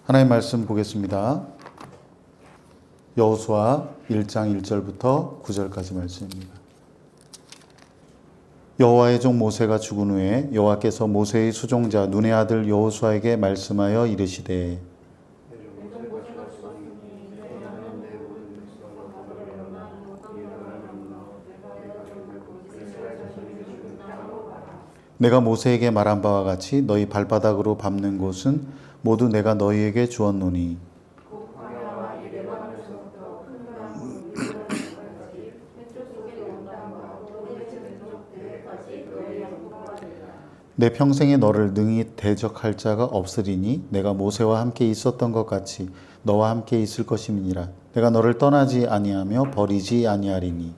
하나님 말씀 보겠습니다. 여호수아 1장 1절부터 9절까지 말씀입니다. 여호와의 종 모세가 죽은 후에 여호와께서 모세의 수종자 눈의 아들 여호수아에게 말씀하여 이르시되 내가 모세에게 말한 바와 같이 너희 발바닥으로 밟는 곳은 모두 내가 너희에게 주었노니 내 평생에 너를 능히 대적할 자가 없으리니 내가 모세와 함께 있었던 것 같이 너와 함께 있을 것임이니라. 내가 너를 떠나지 아니하며 버리지 아니하리니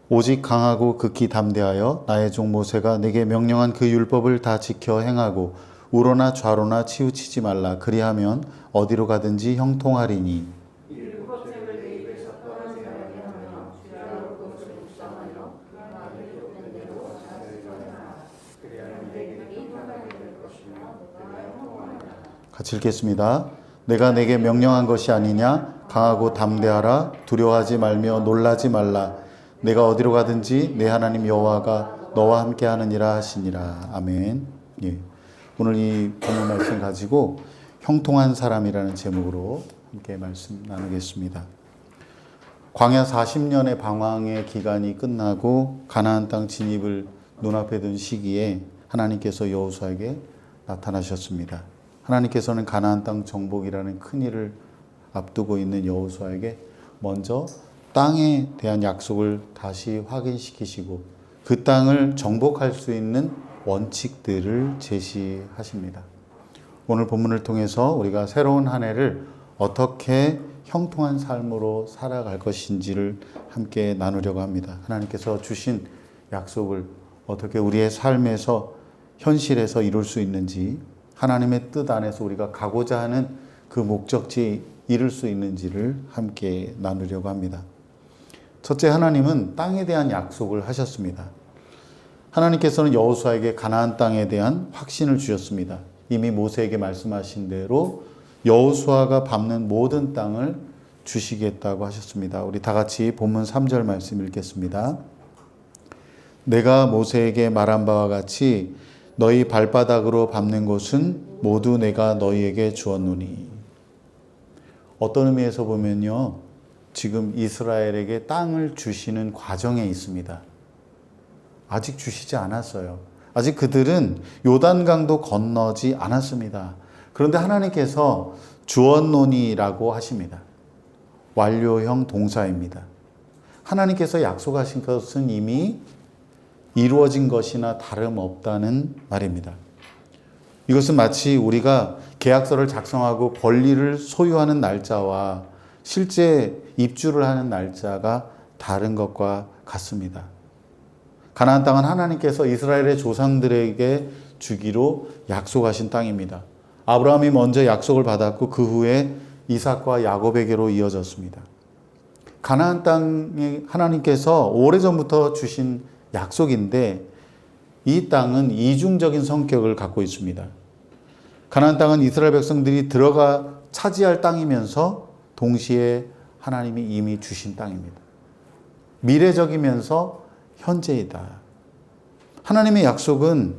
오직 강하고 극히 담대하여 나의 종 모세가 내게 명령한 그 율법을 다 지켜 행하고 우로나 좌로나 치우치지 말라. 그리하면 어디로 가든지 형통하리니 같이 읽겠습니다. 내가 내게 명령한 것이 아니냐? 강하고 담대하라. 두려워하지 말며 놀라지 말라. 내가 어디로 가든지 내 하나님 여호와가 너와 함께 하느니라 하시니라. 아멘. 예. 오늘 이 본문 말씀 가지고 형통한 사람이라는 제목으로 함께 말씀 나누겠습니다. 광야 40년의 방황의 기간이 끝나고 가나안 땅 진입을 눈앞에 둔 시기에 하나님께서 여호수아에게 나타나셨습니다. 하나님께서는 가나안 땅 정복이라는 큰 일을 앞두고 있는 여호수아에게 먼저 땅에 대한 약속을 다시 확인시키시고 그 땅을 정복할 수 있는 원칙들을 제시하십니다. 오늘 본문을 통해서 우리가 새로운 한 해를 어떻게 형통한 삶으로 살아갈 것인지를 함께 나누려고 합니다. 하나님께서 주신 약속을 어떻게 우리의 삶에서 현실에서 이룰 수 있는지, 하나님의 뜻 안에서 우리가 가고자 하는 그 목적지에 이룰 수 있는지를 함께 나누려고 합니다. 첫째, 하나님은 땅에 대한 약속을 하셨습니다. 하나님께서는 여호수아에게 가나안 땅에 대한 확신을 주셨습니다. 이미 모세에게 말씀하신 대로 여호수아가 밟는 모든 땅을 주시겠다고 하셨습니다. 우리 다 같이 본문 3절 말씀 읽겠습니다. 내가 모세에게 말한 바와 같이 너희 발바닥으로 밟는 곳은 모두 내가 너희에게 주었노니. 어떤 의미에서 보면요, 지금 이스라엘에게 땅을 주시는 과정에 있습니다. 아직 주시지 않았어요. 아직 그들은 요단강도 건너지 않았습니다. 그런데 하나님께서 주었노니라고 하십니다. 완료형 동사입니다. 하나님께서 약속하신 것은 이미 이루어진 것이나 다름없다는 말입니다. 이것은 마치 우리가 계약서를 작성하고 권리를 소유하는 날짜와 실제 입주를 하는 날짜가 다른 것과 같습니다. 가나안 땅은 하나님께서 이스라엘의 조상들에게 주기로 약속하신 땅입니다. 아브라함이 먼저 약속을 받았고 그 후에 이삭과 야곱에게로 이어졌습니다. 가나안 땅에 하나님께서 오래전부터 주신 약속인데 이 땅은 이중적인 성격을 갖고 있습니다. 가나안 땅은 이스라엘 백성들이 들어가 차지할 땅이면서 동시에 하나님이 이미 주신 땅입니다. 미래적이면서 현재이다. 하나님의 약속은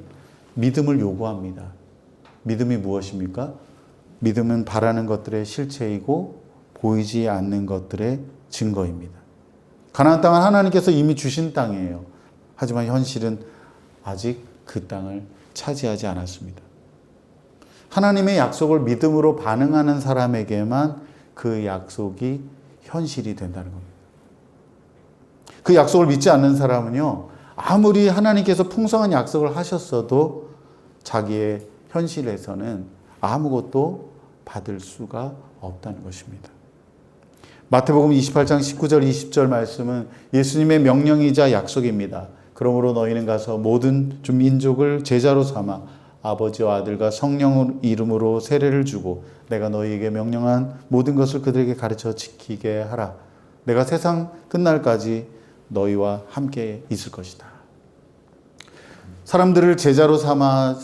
믿음을 요구합니다. 믿음이 무엇입니까? 믿음은 바라는 것들의 실체이고 보이지 않는 것들의 증거입니다. 가나안 땅은 하나님께서 이미 주신 땅이에요. 하지만 현실은 아직 그 땅을 차지하지 않았습니다. 하나님의 약속을 믿음으로 반응하는 사람에게만 그 약속이 현실이 된다는 겁니다. 그 약속을 믿지 않는 사람은요, 아무리 하나님께서 풍성한 약속을 하셨어도 자기의 현실에서는 아무것도 받을 수가 없다는 것입니다. 마태복음 28장 19절 20절 말씀은 예수님의 명령이자 약속입니다. 그러므로 너희는 가서 모든 민족을 제자로 삼아 아버지와 아들과 성령 이름으로 세례를 주고 내가 너희에게 명령한 모든 것을 그들에게 가르쳐 지키게 하라. 내가 세상 끝날까지 너희와 함께 있을 것이다. 사람들을 제자로 삼아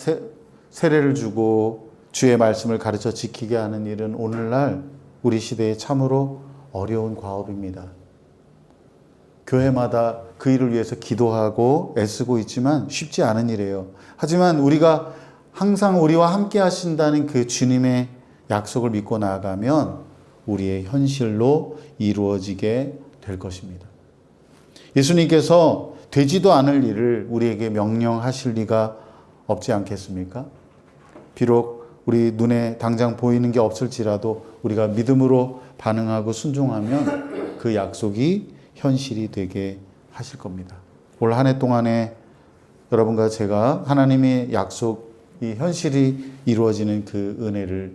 세례를 주고 주의 말씀을 가르쳐 지키게 하는 일은 오늘날 우리 시대에 참으로 어려운 과업입니다. 교회마다 그 일을 위해서 기도하고 애쓰고 있지만 쉽지 않은 일이에요. 하지만 우리가 항상 우리와 함께 하신다는 그 주님의 약속을 믿고 나아가면 우리의 현실로 이루어지게 될 것입니다. 예수님께서 되지도 않을 일을 우리에게 명령하실 리가 없지 않겠습니까? 비록 우리 눈에 당장 보이는 게 없을지라도 우리가 믿음으로 반응하고 순종하면 그 약속이 현실이 되게 하실 겁니다. 올 한 해 동안에 여러분과 제가 하나님의 약속이 현실이 이루어지는 그 은혜를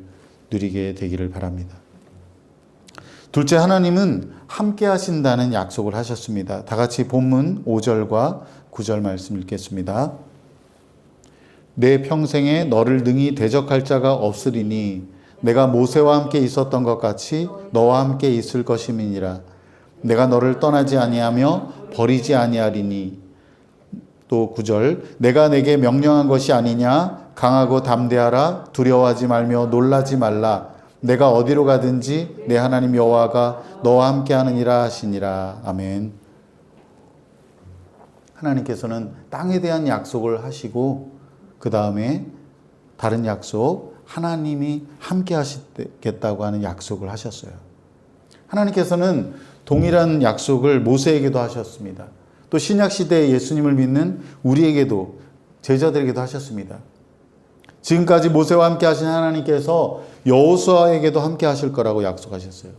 누리게 되기를 바랍니다. 둘째, 하나님은 함께 하신다는 약속을 하셨습니다. 다 같이 본문 5절과 9절 말씀 읽겠습니다. 내 평생에 너를 능히 대적할 자가 없으리니 내가 모세와 함께 있었던 것 같이 너와 함께 있을 것임이니라. 내가 너를 떠나지 아니하며 버리지 아니하리니. 또 9절, 내가 내게 명령한 것이 아니냐? 강하고 담대하라. 두려워하지 말며 놀라지 말라. 내가 어디로 가든지 내 하나님 여호와가 너와 함께 하느니라 하시니라. 아멘. 하나님께서는 땅에 대한 약속을 하시고 그 다음에 다른 약속, 하나님이 함께 하시겠다고 하는 약속을 하셨어요. 하나님께서는 동일한 약속을 모세에게도 하셨습니다. 또 신약시대에 예수님을 믿는 우리에게도, 제자들에게도 하셨습니다. 지금까지 모세와 함께 하신 하나님께서 여호수아에게도 함께 하실 거라고 약속하셨어요.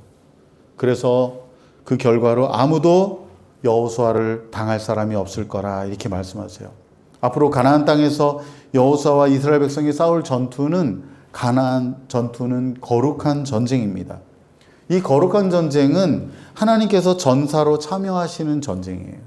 그래서 그 결과로 아무도 여호수아를 당할 사람이 없을 거라 이렇게 말씀하세요. 앞으로 가나안 땅에서 여호수아와 이스라엘 백성이 싸울 전투는, 가나안 전투는 거룩한 전쟁입니다. 이 거룩한 전쟁은 하나님께서 전사로 참여하시는 전쟁이에요.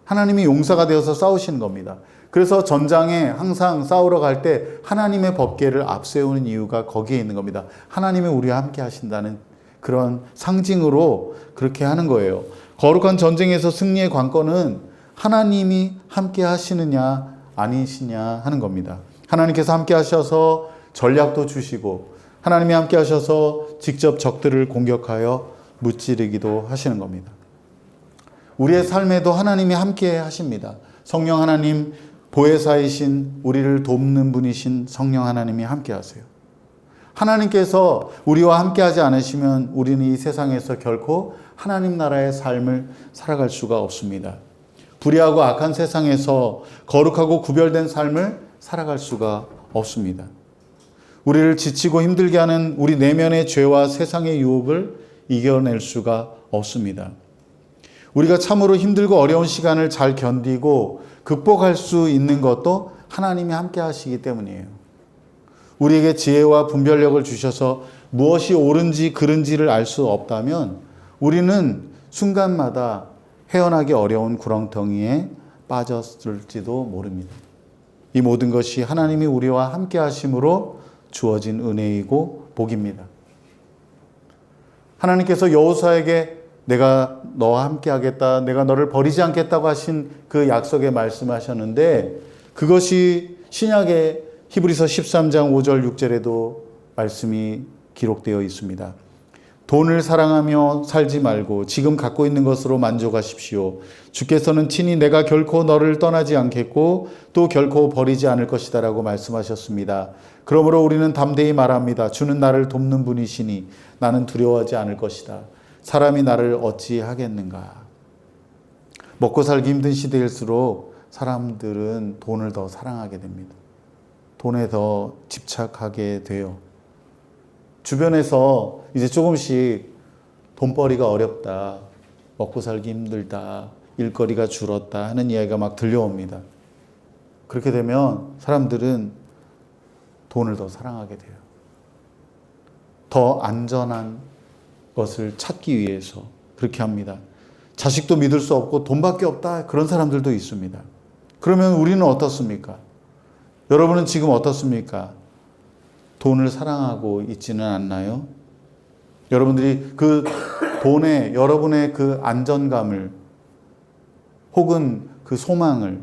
하나님이 용사가 되어서 싸우시는 겁니다. 그래서 전장에 항상 싸우러 갈 때 하나님의 법궤를 앞세우는 이유가 거기에 있는 겁니다. 하나님이 우리와 함께 하신다는 그런 상징으로 그렇게 하는 거예요. 거룩한 전쟁에서 승리의 관건은 하나님이 함께 하시느냐 아니시냐 하는 겁니다. 하나님께서 함께 하셔서 전략도 주시고 하나님이 함께 하셔서 직접 적들을 공격하여 무찌르기도 하시는 겁니다. 우리의 삶에도 하나님이 함께 하십니다. 성령 하나님, 보혜사이신, 우리를 돕는 분이신 성령 하나님이 함께 하세요. 하나님께서 우리와 함께 하지 않으시면 우리는 이 세상에서 결코 하나님 나라의 삶을 살아갈 수가 없습니다. 불의하고 악한 세상에서 거룩하고 구별된 삶을 살아갈 수가 없습니다. 우리를 지치고 힘들게 하는 우리 내면의 죄와 세상의 유혹을 이겨낼 수가 없습니다. 우리가 참으로 힘들고 어려운 시간을 잘 견디고 극복할 수 있는 것도 하나님이 함께 하시기 때문이에요. 우리에게 지혜와 분별력을 주셔서 무엇이 옳은지 그른지를 알 수 없다면 우리는 순간마다 헤어나기 어려운 구렁텅이에 빠졌을지도 모릅니다. 이 모든 것이 하나님이 우리와 함께 하심으로 주어진 은혜이고 복입니다. 하나님께서 여호수아에게 내가 너와 함께 하겠다, 내가 너를 버리지 않겠다고 하신 그 약속에 말씀하셨는데 그것이 신약의 히브리서 13장 5절 6절에도 말씀이 기록되어 있습니다. 돈을 사랑하며 살지 말고 지금 갖고 있는 것으로 만족하십시오. 주께서는 친히 내가 결코 너를 떠나지 않겠고 또 결코 버리지 않을 것이다 라고 말씀하셨습니다. 그러므로 우리는 담대히 말합니다. 주는 나를 돕는 분이시니 나는 두려워하지 않을 것이다. 사람이 나를 어찌 하겠는가. 먹고 살기 힘든 시대일수록 사람들은 돈을 더 사랑하게 됩니다. 돈에 더 집착하게 돼요. 주변에서 이제 조금씩 돈벌이가 어렵다, 먹고 살기 힘들다, 일거리가 줄었다 하는 이야기가 막 들려옵니다. 그렇게 되면 사람들은 돈을 더 사랑하게 돼요. 더 안전한 것을 찾기 위해서 그렇게 합니다. 자식도 믿을 수 없고 돈밖에 없다, 그런 사람들도 있습니다. 그러면 우리는 어떻습니까? 여러분은 지금 어떻습니까? 돈을 사랑하고 있지는 않나요? 여러분들이 그 돈에 여러분의 그 안전감을, 혹은 그 소망을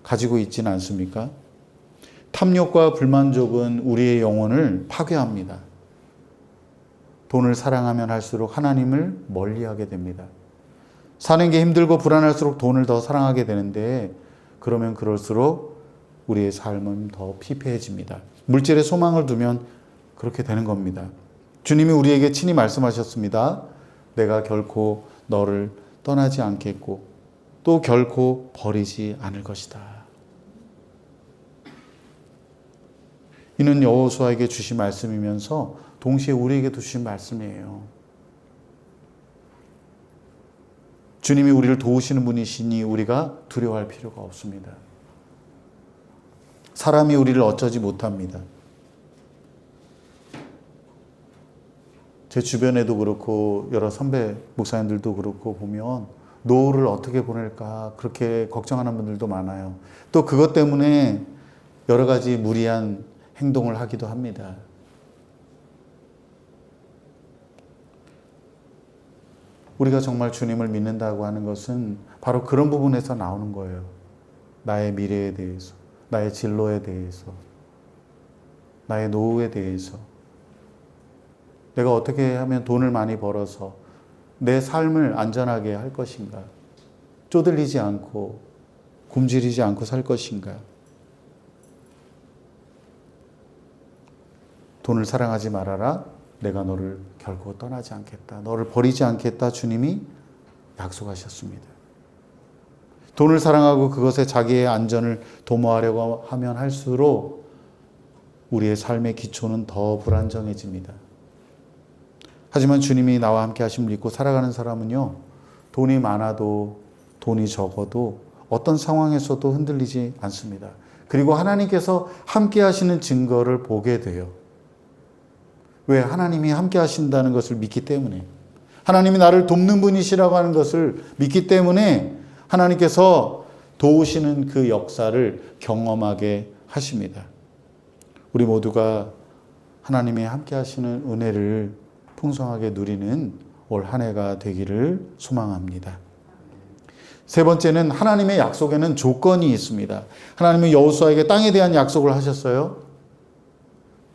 가지고 있지는 않습니까? 탐욕과 불만족은 우리의 영혼을 파괴합니다. 돈을 사랑하면 할수록 하나님을 멀리하게 됩니다. 사는 게 힘들고 불안할수록 돈을 더 사랑하게 되는데, 그러면 그럴수록 우리의 삶은 더 피폐해집니다. 물질에 소망을 두면 그렇게 되는 겁니다. 주님이 우리에게 친히 말씀하셨습니다. 내가 결코 너를 떠나지 않겠고 또 결코 버리지 않을 것이다. 이는 여호수아에게 주신 말씀이면서 동시에 우리에게도 주신 말씀이에요. 주님이 우리를 도우시는 분이시니 우리가 두려워할 필요가 없습니다. 사람이 우리를 어쩌지 못합니다. 제 주변에도 그렇고 여러 선배 목사님들도 그렇고 보면 노후를 어떻게 보낼까 그렇게 걱정하는 분들도 많아요. 또 그것 때문에 여러 가지 무리한 행동을 하기도 합니다. 우리가 정말 주님을 믿는다고 하는 것은 바로 그런 부분에서 나오는 거예요. 나의 미래에 대해서, 나의 진로에 대해서, 나의 노후에 대해서, 내가 어떻게 하면 돈을 많이 벌어서 내 삶을 안전하게 할 것인가, 쪼들리지 않고 굶주리지 않고 살 것인가. 돈을 사랑하지 말아라. 내가 너를 결코 떠나지 않겠다. 너를 버리지 않겠다. 주님이 약속하셨습니다. 돈을 사랑하고 그것에 자기의 안전을 도모하려고 하면 할수록 우리의 삶의 기초는 더 불안정해집니다. 하지만 주님이 나와 함께 하심을 믿고 살아가는 사람은요, 돈이 많아도 돈이 적어도 어떤 상황에서도 흔들리지 않습니다. 그리고 하나님께서 함께 하시는 증거를 보게 돼요. 왜? 하나님이 함께 하신다는 것을 믿기 때문에, 하나님이 나를 돕는 분이시라고 하는 것을 믿기 때문에 하나님께서 도우시는 그 역사를 경험하게 하십니다. 우리 모두가 하나님이 함께 하시는 은혜를 풍성하게 누리는 올 한 해가 되기를 소망합니다. 세 번째는 하나님의 약속에는 조건이 있습니다. 하나님은 여호수아에게 땅에 대한 약속을 하셨어요.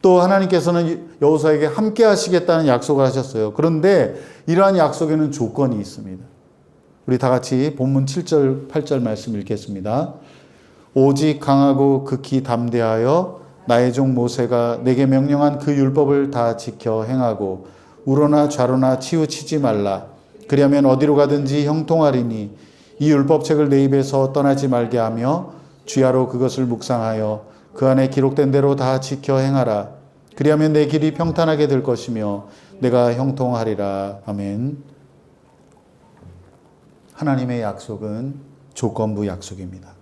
또 하나님께서는 여호수아에게 함께 하시겠다는 약속을 하셨어요. 그런데 이러한 약속에는 조건이 있습니다. 우리 다 같이 본문 7절, 8절 말씀 읽겠습니다. 오직 강하고 극히 담대하여 나의 종 모세가 내게 명령한 그 율법을 다 지켜 행하고 우로나 좌로나 치우치지 말라. 그리하면 어디로 가든지 형통하리니 이 율법책을 내 입에서 떠나지 말게 하며 주야로 그것을 묵상하여 그 안에 기록된 대로 다 지켜 행하라. 그리하면 내 길이 평탄하게 될 것이며 내가 형통하리라. 아멘. 하나님의 약속은 조건부 약속입니다.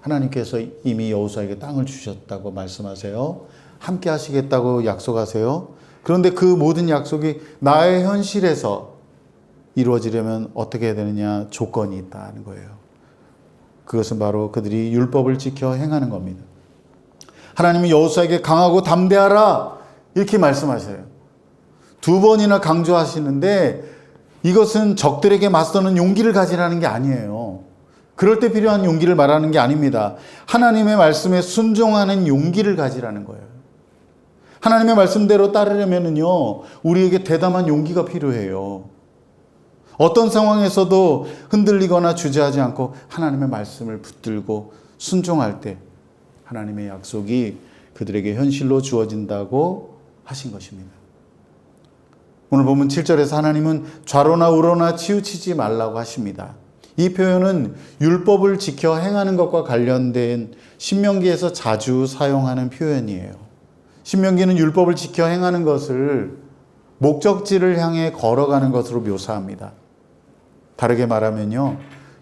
하나님께서 이미 여호수아에게 땅을 주셨다고 말씀하세요. 함께 하시겠다고 약속하세요. 그런데 그 모든 약속이 나의 현실에서 이루어지려면 어떻게 해야 되느냐? 조건이 있다는 거예요. 그것은 바로 그들이 율법을 지켜 행하는 겁니다. 하나님이 여호수아에게 강하고 담대하라 이렇게 말씀하셔요. 두 번이나 강조하시는데 이것은 적들에게 맞서는 용기를 가지라는 게 아니에요. 그럴 때 필요한 용기를 말하는 게 아닙니다. 하나님의 말씀에 순종하는 용기를 가지라는 거예요. 하나님의 말씀대로 따르려면요, 우리에게 대담한 용기가 필요해요. 어떤 상황에서도 흔들리거나 주저하지 않고 하나님의 말씀을 붙들고 순종할 때 하나님의 약속이 그들에게 현실로 주어진다고 하신 것입니다. 오늘 보면 7절에서 하나님은 좌로나 우로나 치우치지 말라고 하십니다. 이 표현은 율법을 지켜 행하는 것과 관련된 신명기에서 자주 사용하는 표현이에요. 신명기는 율법을 지켜 행하는 것을 목적지를 향해 걸어가는 것으로 묘사합니다. 다르게 말하면요,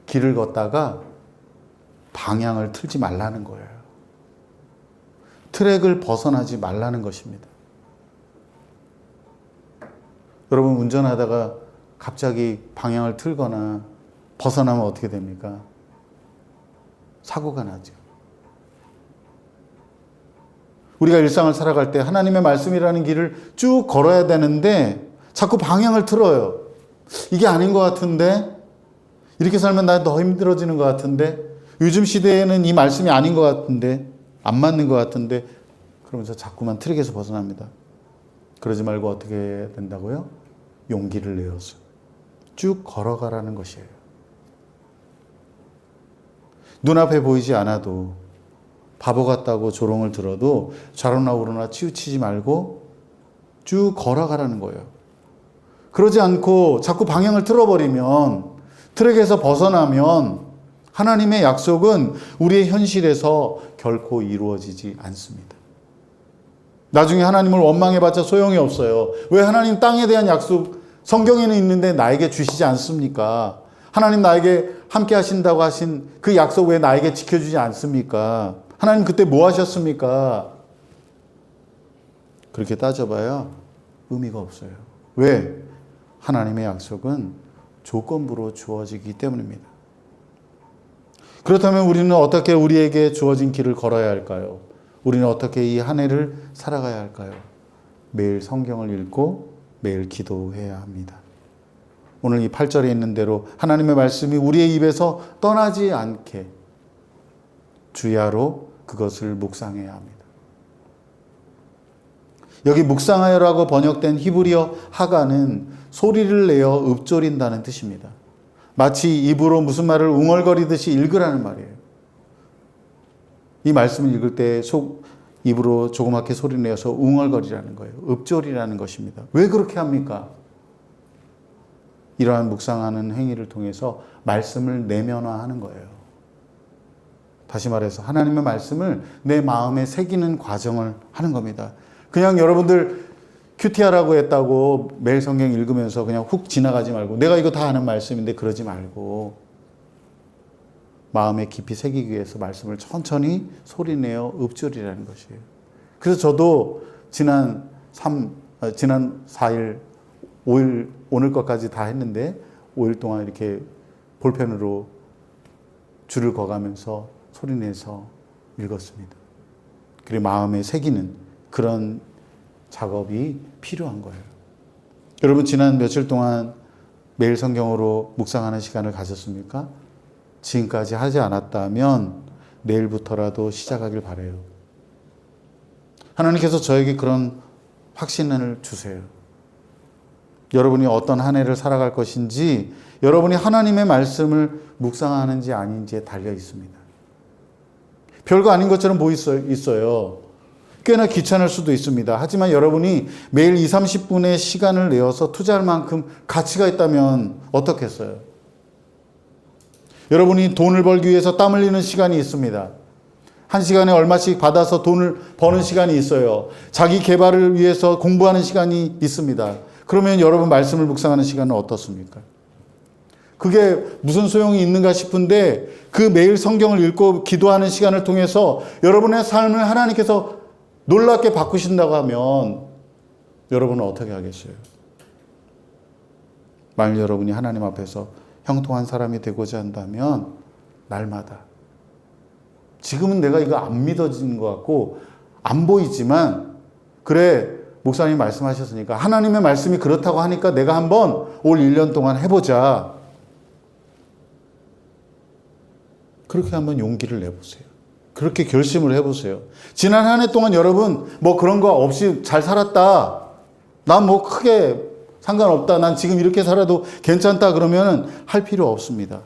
길을 걷다가 방향을 틀지 말라는 거예요. 트랙을 벗어나지 말라는 것입니다. 여러분, 운전하다가 갑자기 방향을 틀거나 벗어나면 어떻게 됩니까? 사고가 나죠. 우리가 일상을 살아갈 때 하나님의 말씀이라는 길을 쭉 걸어야 되는데 자꾸 방향을 틀어요. 이게 아닌 것 같은데, 이렇게 살면 나 더 힘들어지는 것 같은데, 요즘 시대에는 이 말씀이 아닌 것 같은데, 안 맞는 것 같은데, 그러면서 자꾸만 트랙에서 벗어납니다. 그러지 말고 어떻게 해야 된다고요? 용기를 내어서 쭉 걸어가라는 것이에요. 눈앞에 보이지 않아도, 바보 같다고 조롱을 들어도 좌로나 우로나 치우치지 말고 쭉 걸어가라는 거예요. 그러지 않고 자꾸 방향을 틀어버리면, 트랙에서 벗어나면 하나님의 약속은 우리의 현실에서 결코 이루어지지 않습니다. 나중에 하나님을 원망해봤자 소용이 없어요. 왜 하나님 땅에 대한 약속 성경에는 있는데 나에게 주시지 않습니까? 하나님 나에게 함께 하신다고 하신 그 약속 왜 나에게 지켜주지 않습니까? 하나님 그때 뭐 하셨습니까? 그렇게 따져봐야 의미가 없어요. 왜? 하나님의 약속은 조건부로 주어지기 때문입니다. 그렇다면 우리는 어떻게 우리에게 주어진 길을 걸어야 할까요? 우리는 어떻게 이 한 해를 살아가야 할까요? 매일 성경을 읽고 매일 기도해야 합니다. 오늘 이 8절에 있는 대로 하나님의 말씀이 우리의 입에서 떠나지 않게 주야로 그것을 묵상해야 합니다. 여기 묵상하여라고 번역된 히브리어 하가는 소리를 내어 읊조린다는 뜻입니다. 마치 입으로 무슨 말을 웅얼거리듯이 읽으라는 말이에요. 이 말씀을 읽을 때 입으로 조그맣게 소리 내어서 웅얼거리라는 거예요. 읊조리라는 것입니다. 왜 그렇게 합니까? 이러한 묵상하는 행위를 통해서 말씀을 내면화하는 거예요. 다시 말해서 하나님의 말씀을 내 마음에 새기는 과정을 하는 겁니다. 그냥 여러분들 큐티하라고 했다고 매일 성경 읽으면서 그냥 훅 지나가지 말고, 내가 이거 다 아는 말씀인데 그러지 말고 마음에 깊이 새기기 위해서 말씀을 천천히 소리내어 읊조리라는 것이에요. 그래서 저도 지난 4일, 5일, 오늘 것까지 다 했는데 5일 동안 이렇게 볼펜으로 줄을 그어가면서 소리내서 읽었습니다. 그리고 마음에 새기는 그런 작업이 필요한 거예요. 여러분 지난 며칠 동안 매일 성경으로 묵상하는 시간을 가졌습니까? 지금까지 하지 않았다면 내일부터라도 시작하길 바라요. 하나님께서 저에게 그런 확신을 주세요. 여러분이 어떤 한 해를 살아갈 것인지, 여러분이 하나님의 말씀을 묵상하는지 아닌지에 달려 있습니다. 별거 아닌 것처럼 있어요. 꽤나 귀찮을 수도 있습니다. 하지만 여러분이 매일 20-30분의 시간을 내어서 투자할 만큼 가치가 있다면 어떻겠어요? 여러분이 돈을 벌기 위해서 땀 흘리는 시간이 있습니다. 한 시간에 얼마씩 받아서 돈을 버는 시간이 있어요. 자기 개발을 위해서 공부하는 시간이 있습니다. 그러면 여러분 말씀을 묵상하는 시간은 어떻습니까? 그게 무슨 소용이 있는가 싶은데, 그 매일 성경을 읽고 기도하는 시간을 통해서 여러분의 삶을 하나님께서 놀랍게 바꾸신다고 하면 여러분은 어떻게 하겠어요? 만일 여러분이 하나님 앞에서 형통한 사람이 되고자 한다면 날마다, 지금은 내가 이거 안 믿어지는 것 같고 안 보이지만, 그래 목사님이 말씀하셨으니까, 하나님의 말씀이 그렇다고 하니까 내가 한번 올 1년 동안 해보자. 그렇게 한번 용기를 내보세요. 그렇게 결심을 해보세요. 지난 한 해 동안 여러분 뭐 그런 거 없이 잘 살았다, 난 뭐 크게 상관없다, 난 지금 이렇게 살아도 괜찮다, 그러면 할 필요 없습니다.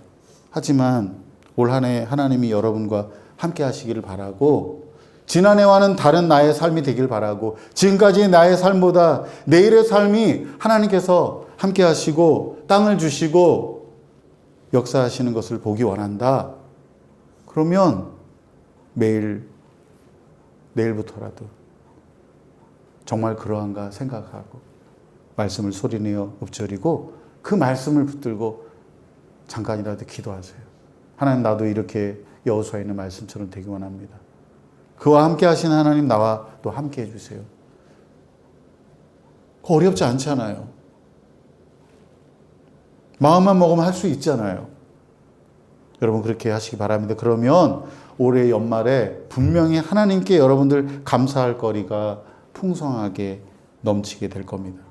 하지만 올 한 해 하나님이 여러분과 함께 하시기를 바라고, 지난해와는 다른 나의 삶이 되길 바라고, 지금까지의 나의 삶보다 내일의 삶이 하나님께서 함께 하시고 땅을 주시고 역사하시는 것을 보기 원한다. 그러면 내일부터라도 정말 그러한가 생각하고 말씀을 소리내어 읊조리고 그 말씀을 붙들고 잠깐이라도 기도하세요. 하나님, 나도 이렇게 여호수아에 있는 말씀처럼 되기 원합니다. 그와 함께 하신 하나님, 나와 또 함께 해주세요. 어렵지 않잖아요. 마음만 먹으면 할 수 있잖아요. 여러분 그렇게 하시기 바랍니다. 그러면 올해 연말에 분명히 하나님께 여러분들 감사할 거리가 풍성하게 넘치게 될 겁니다.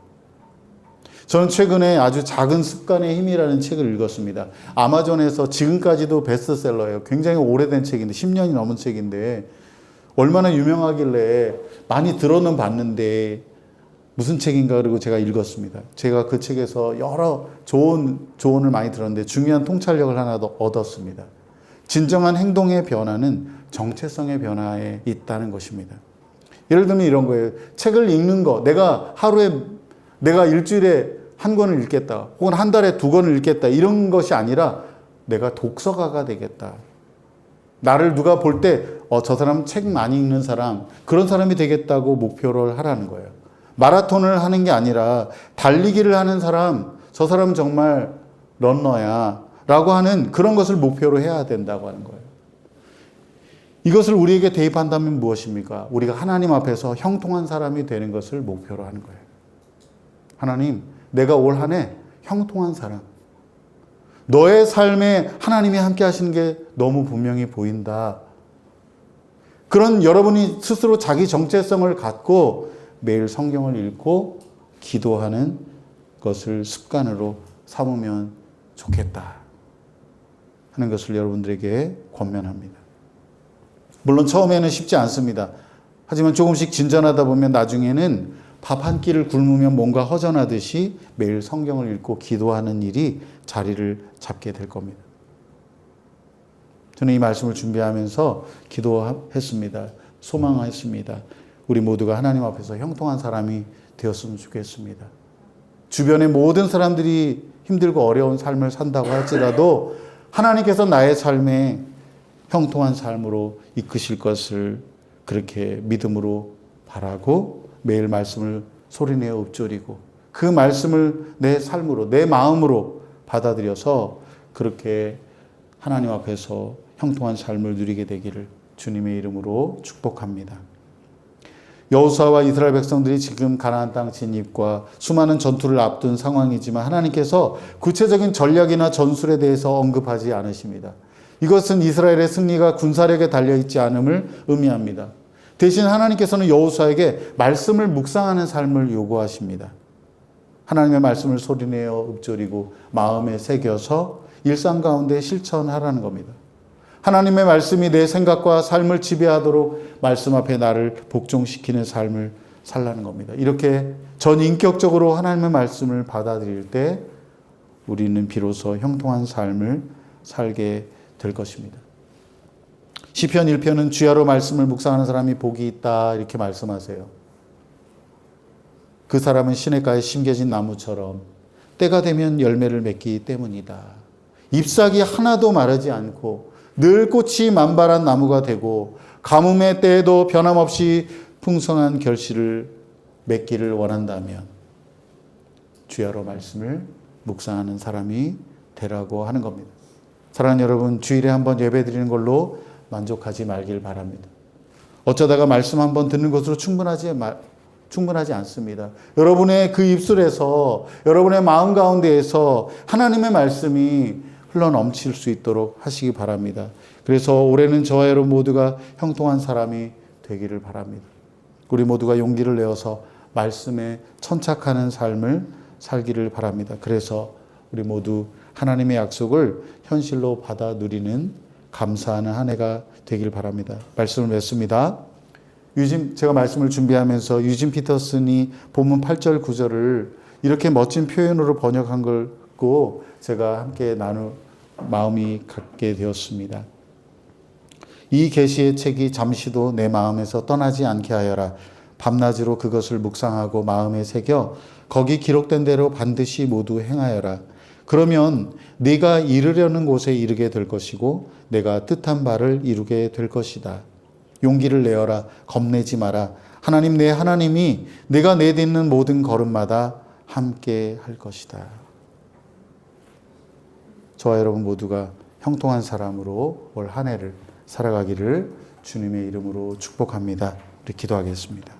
저는 최근에 아주 작은 습관의 힘이라는 책을 읽었습니다. 아마존에서 지금까지도 베스트셀러예요. 굉장히 오래된 책인데 10년이 넘은 책인데 얼마나 유명하길래 많이 들어는 봤는데 무슨 책인가 그리고 제가 읽었습니다. 제가 그 책에서 여러 조언을 많이 들었는데 중요한 통찰력을 하나 더 얻었습니다. 진정한 행동의 변화는 정체성의 변화에 있다는 것입니다. 예를 들면 이런 거예요. 책을 읽는 거, 내가 일주일에 한 권을 읽겠다, 혹은 한 달에 2권을 읽겠다, 이런 것이 아니라 내가 독서가가 되겠다. 나를 누가 볼 때, 저 사람 책 많이 읽는 사람, 그런 사람이 되겠다고 목표를 하라는 거예요. 마라톤을 하는 게 아니라 달리기를 하는 사람, 저 사람은 정말 런너야 라고 하는 그런 것을 목표로 해야 된다고 하는 거예요. 이것을 우리에게 대입한다면 무엇입니까? 우리가 하나님 앞에서 형통한 사람이 되는 것을 목표로 하는 거예요. 하나님, 내가 올 한 해 형통한 사람, 너의 삶에 하나님이 함께 하시는 게 너무 분명히 보인다. 그런 여러분이 스스로 자기 정체성을 갖고 매일 성경을 읽고 기도하는 것을 습관으로 삼으면 좋겠다 하는 것을 여러분들에게 권면합니다. 물론 처음에는 쉽지 않습니다. 하지만 조금씩 진전하다 보면 나중에는 밥 한 끼를 굶으면 뭔가 허전하듯이 매일 성경을 읽고 기도하는 일이 자리를 잡게 될 겁니다. 저는 이 말씀을 준비하면서 기도했습니다. 소망했습니다. 우리 모두가 하나님 앞에서 형통한 사람이 되었으면 좋겠습니다. 주변의 모든 사람들이 힘들고 어려운 삶을 산다고 할지라도 하나님께서 나의 삶에 형통한 삶으로 이끄실 것을 그렇게 믿음으로 바라고 매일 말씀을 소리내어 읊조리고 그 말씀을 내 삶으로, 내 마음으로 받아들여서 그렇게 하나님 앞에서 형통한 삶을 누리게 되기를 주님의 이름으로 축복합니다. 여호수아와 이스라엘 백성들이 지금 가나안 땅 진입과 수많은 전투를 앞둔 상황이지만 하나님께서 구체적인 전략이나 전술에 대해서 언급하지 않으십니다. 이것은 이스라엘의 승리가 군사력에 달려있지 않음을 의미합니다. 대신 하나님께서는 여호수아에게 말씀을 묵상하는 삶을 요구하십니다. 하나님의 말씀을 소리내어 읊조리고 마음에 새겨서 일상 가운데 실천하라는 겁니다. 하나님의 말씀이 내 생각과 삶을 지배하도록 말씀 앞에 나를 복종시키는 삶을 살라는 겁니다. 이렇게 전인격적으로 하나님의 말씀을 받아들일 때 우리는 비로소 형통한 삶을 살게 될 것입니다. 시편 1편은 주야로 말씀을 묵상하는 사람이 복이 있다 이렇게 말씀하세요. 그 사람은 시냇가에 심겨진 나무처럼 때가 되면 열매를 맺기 때문이다. 잎사귀 하나도 마르지 않고 늘 꽃이 만발한 나무가 되고 가뭄의 때에도 변함없이 풍성한 결실을 맺기를 원한다면 주야로 말씀을 묵상하는 사람이 되라고 하는 겁니다. 사랑하는 여러분, 주일에 한번 예배드리는 걸로 만족하지 말길 바랍니다. 어쩌다가 말씀 한번 듣는 것으로 충분하지 않습니다. 여러분의 그 입술에서, 여러분의 마음 가운데에서 하나님의 말씀이 흘러넘칠 수 있도록 하시기 바랍니다. 그래서 올해는 저와 여러분 모두가 형통한 사람이 되기를 바랍니다. 우리 모두가 용기를 내어서 말씀에 천착하는 삶을 살기를 바랍니다. 그래서 우리 모두 하나님의 약속을 현실로 받아 누리는 감사하는 한 해가 되길 바랍니다. 말씀을 맺습니다. 제가 말씀을 준비하면서 유진 피터슨이 본문 8절 9절을 이렇게 멋진 표현으로 번역한 걸고 제가 함께 나눌 마음이 갖게 되었습니다. 이 계시의 책이 잠시도 내 마음에서 떠나지 않게 하여라. 밤낮으로 그것을 묵상하고 마음에 새겨 거기 기록된 대로 반드시 모두 행하여라. 그러면 네가 이르려는 곳에 이르게 될 것이고 내가 뜻한 바를 이루게 될 것이다. 용기를 내어라. 겁내지 마라. 하나님 내 하나님이 내가 내딛는 모든 걸음마다 함께 할 것이다. 저와 여러분 모두가 형통한 사람으로 올 한 해를 살아가기를 주님의 이름으로 축복합니다. 우리 기도하겠습니다.